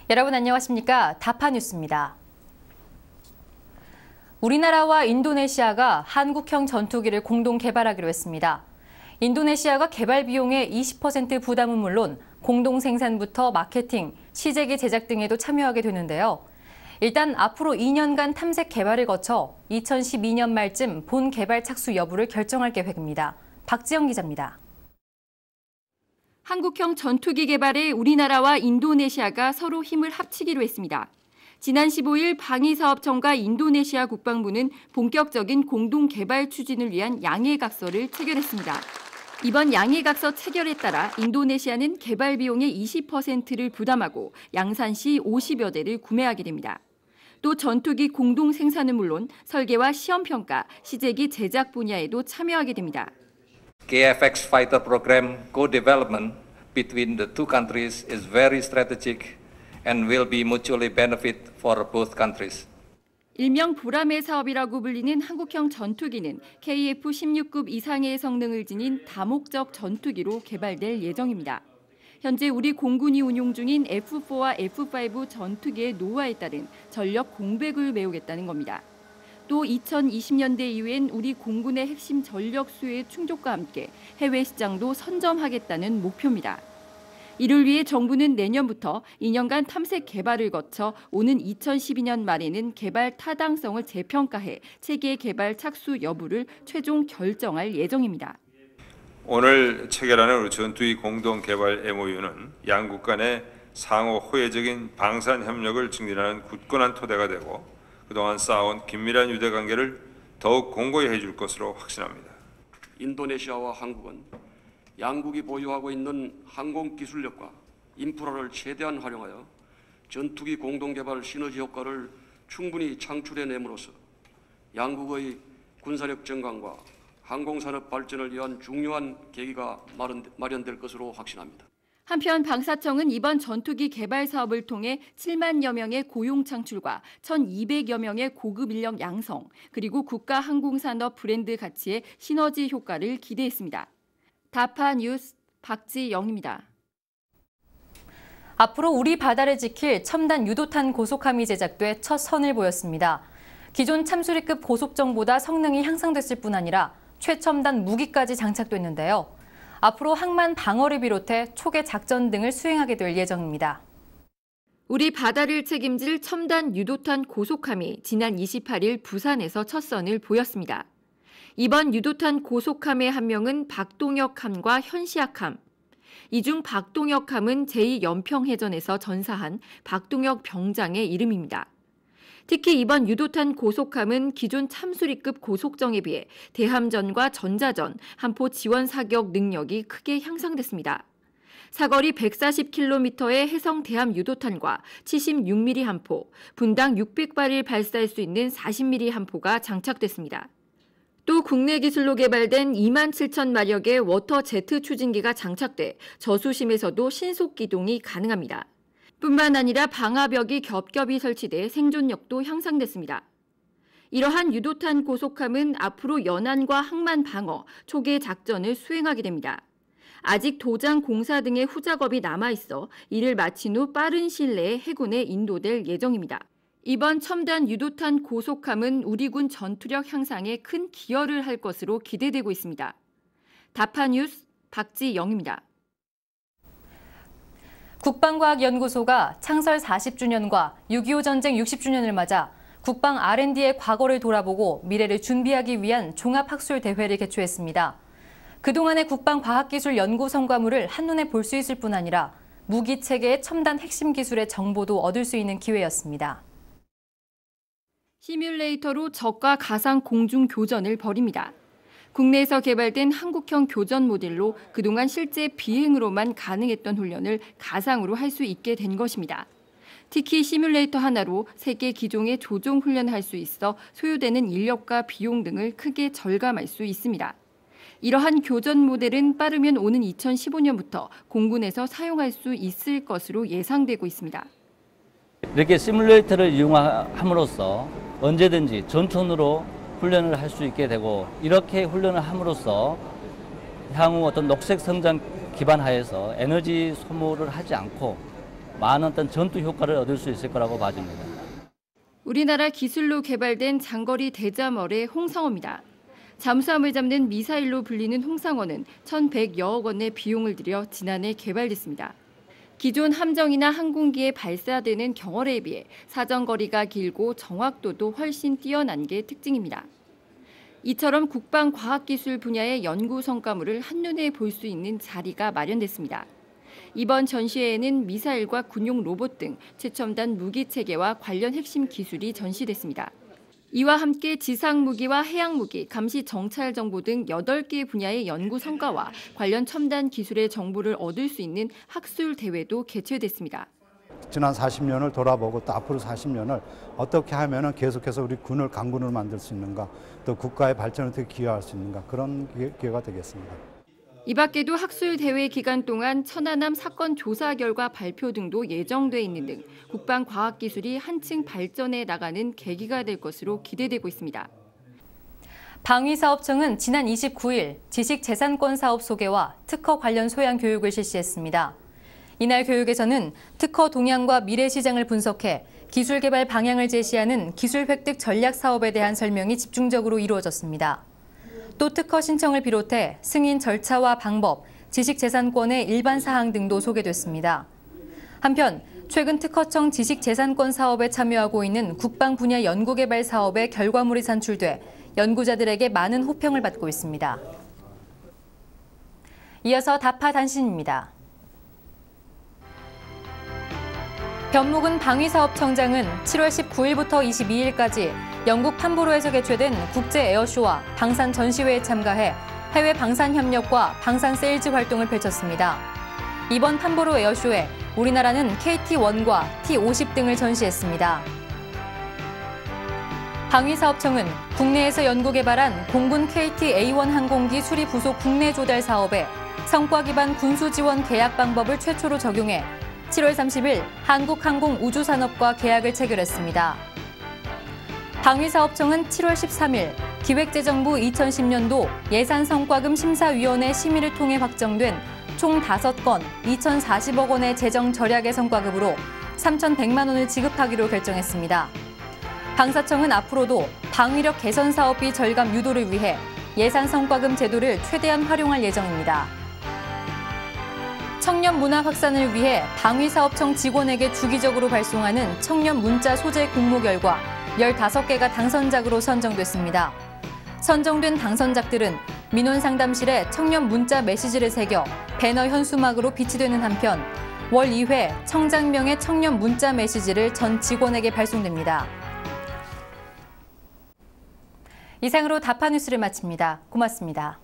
여러분 안녕하십니까? 다파 뉴스입니다. 우리나라와 인도네시아가 한국형 전투기를 공동 개발하기로 했습니다. 인도네시아가 개발 비용의 20% 부담은 물론 공동 생산부터 마케팅, 시제기 제작 등에도 참여하게 되는데요. 일단 앞으로 2년간 탐색 개발을 거쳐 2012년 말쯤 본 개발 착수 여부를 결정할 계획입니다. 박지영 기자입니다. 한국형 전투기 개발에 우리나라와 인도네시아가 서로 힘을 합치기로 했습니다. 지난 15일 방위사업청과 인도네시아 국방부는 본격적인 공동 개발 추진을 위한 양해각서를 체결했습니다. 이번 양해각서 체결에 따라 인도네시아는 개발 비용의 20%를 부담하고 양산시 50여 대를 구매하게 됩니다. 또 전투기 공동 생산은 물론 설계와 시험평가, 시제기 제작 분야에도 참여하게 됩니다. KF-X fighter program co-development between the two countries is very strategic and will be mutually benefit for both countries. 일명 보라매 사업이라고 불리는 한국형 전투기는 KF-16급 이상의 성능을 지닌 다목적 전투기로 개발될 예정입니다. 현재 우리 공군이 운용 중인 F4와 F5 전투기의 노후화에 따른 전력 공백을 메우겠다는 겁니다. 또 2020년대 이후엔 우리 공군의 핵심 전력 수요의 충족과 함께 해외 시장도 선점하겠다는 목표입니다. 이를 위해 정부는 내년부터 2년간 탐색 개발을 거쳐 오는 2012년 말에는 개발 타당성을 재평가해 체계 개발 착수 여부를 최종 결정할 예정입니다. 오늘 체결하는 전투기 공동 개발 MOU는 양국 간의 상호 호혜적인 방산 협력을 증진하는 굳건한 토대가 되고 그동안 쌓아온 긴밀한 유대관계를 더욱 공고히 해줄 것으로 확신합니다. 인도네시아와 한국은 양국이 보유하고 있는 항공기술력과 인프라를 최대한 활용하여 전투기 공동개발 시너지 효과를 충분히 창출해냄으로써 양국의 군사력 증강과 항공산업 발전을 위한 중요한 계기가 마련될 것으로 확신합니다. 한편 방사청은 이번 전투기 개발 사업을 통해 7만여 명의 고용 창출과 1,200여 명의 고급 인력 양성, 그리고 국가 항공산업 브랜드 가치의 시너지 효과를 기대했습니다. 다파 뉴스 박지영입니다. 앞으로 우리 바다를 지킬 첨단 유도탄 고속함이 제작돼 첫 선을 보였습니다. 기존 참수리급 고속정보다 성능이 향상됐을 뿐 아니라 최첨단 무기까지 장착됐는데요. 앞으로 항만 방어를 비롯해 초계 작전 등을 수행하게 될 예정입니다. 우리 바다를 책임질 첨단 유도탄 고속함이 지난 28일 부산에서 첫 선을 보였습니다. 이번 유도탄 고속함의 한 명은 박동혁함과 현시학함. 이 중 박동혁함은 제2연평해전에서 전사한 박동혁 병장의 이름입니다. 특히 이번 유도탄 고속함은 기존 참수리급 고속정에 비해 대함전과 전자전, 함포 지원 사격 능력이 크게 향상됐습니다. 사거리 140km의 해성 대함 유도탄과 76mm 함포, 분당 600발을 발사할 수 있는 40mm 함포가 장착됐습니다. 또 국내 기술로 개발된 27,000마력의 워터 제트 추진기가 장착돼 저수심에서도 신속 기동이 가능합니다. 뿐만 아니라 방화벽이 겹겹이 설치돼 생존력도 향상됐습니다. 이러한 유도탄 고속함은 앞으로 연안과 항만 방어, 초계 작전을 수행하게 됩니다. 아직 도장 공사 등의 후작업이 남아있어 이를 마친 후 빠른 시일 내에 해군에 인도될 예정입니다. 이번 첨단 유도탄 고속함은 우리 군 전투력 향상에 큰 기여를 할 것으로 기대되고 있습니다. 다파 뉴스 박지영입니다. 국방과학연구소가 창설 40주년과 6.25 전쟁 60주년을 맞아 국방 R&D의 과거를 돌아보고 미래를 준비하기 위한 종합학술대회를 개최했습니다. 그동안의 국방과학기술 연구 성과물을 한눈에 볼 수 있을 뿐 아니라 무기체계의 첨단 핵심 기술의 정보도 얻을 수 있는 기회였습니다. 시뮬레이터로 적과 가상 공중 교전을 벌입니다. 국내에서 개발된 한국형 교전 모델로 그동안 실제 비행으로만 가능했던 훈련을 가상으로 할 수 있게 된 것입니다. 특히 시뮬레이터 하나로 3개 기종의 조종 훈련을 할 수 있어 소요되는 인력과 비용 등을 크게 절감할 수 있습니다. 이러한 교전 모델은 빠르면 오는 2015년부터 공군에서 사용할 수 있을 것으로 예상되고 있습니다. 이렇게 시뮬레이터를 이용함으로써 언제든지 전천으로 훈련을 할 수 있게 되고 이렇게 훈련을 함으로써 향후 어떤 녹색 성장 기반 하에서 에너지 소모를 하지 않고 많은 어떤 전투 효과를 얻을 수 있을 거라고 봐집니다. 우리나라 기술로 개발된 장거리 대잠어의 홍상어입니다. 잠수함을 잡는 미사일로 불리는 홍상어는 1,100여억 원의 비용을 들여 지난해 개발됐습니다. 기존 함정이나 항공기에 발사되는 경어래에 비해 사정거리가 길고 정확도도 훨씬 뛰어난 게 특징입니다. 이처럼 국방과학기술 분야의 연구 성과물을 한눈에 볼 수 있는 자리가 마련됐습니다. 이번 전시회에는 미사일과 군용 로봇 등 최첨단 무기 체계와 관련 핵심 기술이 전시됐습니다. 이와 함께 지상무기와 해양무기, 감시 정찰 정보 등 8개 분야의 연구 성과와 관련 첨단 기술의 정보를 얻을 수 있는 학술 대회도 개최됐습니다. 지난 40년을 돌아보고 또 앞으로 40년을 어떻게 하면 계속해서 우리 군을 강군을 만들 수 있는가, 또 국가의 발전을 어떻게 기여할 수 있는가, 그런 기회가 되겠습니다. 이 밖에도 학술 대회 기간 동안 천안함 사건 조사 결과 발표 등도 예정돼 있는 등 국방과학기술이 한층 발전해 나가는 계기가 될 것으로 기대되고 있습니다. 방위사업청은 지난 29일 지식재산권 사업 소개와 특허 관련 소양 교육을 실시했습니다. 이날 교육에서는 특허 동향과 미래 시장을 분석해 기술 개발 방향을 제시하는 기술 획득 전략 사업에 대한 설명이 집중적으로 이루어졌습니다. 또 특허 신청을 비롯해 승인 절차와 방법, 지식재산권의 일반 사항 등도 소개됐습니다. 한편 최근 특허청 지식재산권 사업에 참여하고 있는 국방 분야 연구개발 사업의 결과물이 산출돼 연구자들에게 많은 호평을 받고 있습니다. 이어서 다파 단신입니다. 변묵은 방위사업청장은 7월 19일부터 22일까지 영국 판브로에서 개최된 국제 에어쇼와 방산 전시회에 참가해 해외 방산 협력과 방산 세일즈 활동을 펼쳤습니다. 이번 판브로 에어쇼에 우리나라는 KT-1과 T-50 등을 전시했습니다. 방위사업청은 국내에서 연구개발한 공군 KT-A1 항공기 수리 부속 국내 조달 사업에 성과 기반 군수 지원 계약 방법을 최초로 적용해 7월 30일 한국항공우주산업과 계약을 체결했습니다. 방위사업청은 7월 13일 기획재정부 2010년도 예산성과금 심사위원회 심의를 통해 확정된 총 5건 2,040억 원의 재정 절약의 성과급으로 3,100만 원을 지급하기로 결정했습니다. 방사청은 앞으로도 방위력 개선 사업비 절감 유도를 위해 예산성과금 제도를 최대한 활용할 예정입니다. 청년 문화 확산을 위해 방위사업청 직원에게 주기적으로 발송하는 청년 문자 소재 공모 결과 15개가 당선작으로 선정됐습니다. 선정된 당선작들은 민원상담실에 청년 문자 메시지를 새겨 배너 현수막으로 비치되는 한편 월 2회 청장명의 청년 문자 메시지를 전 직원에게 발송됩니다. 이상으로 다파 뉴스를 마칩니다. 고맙습니다.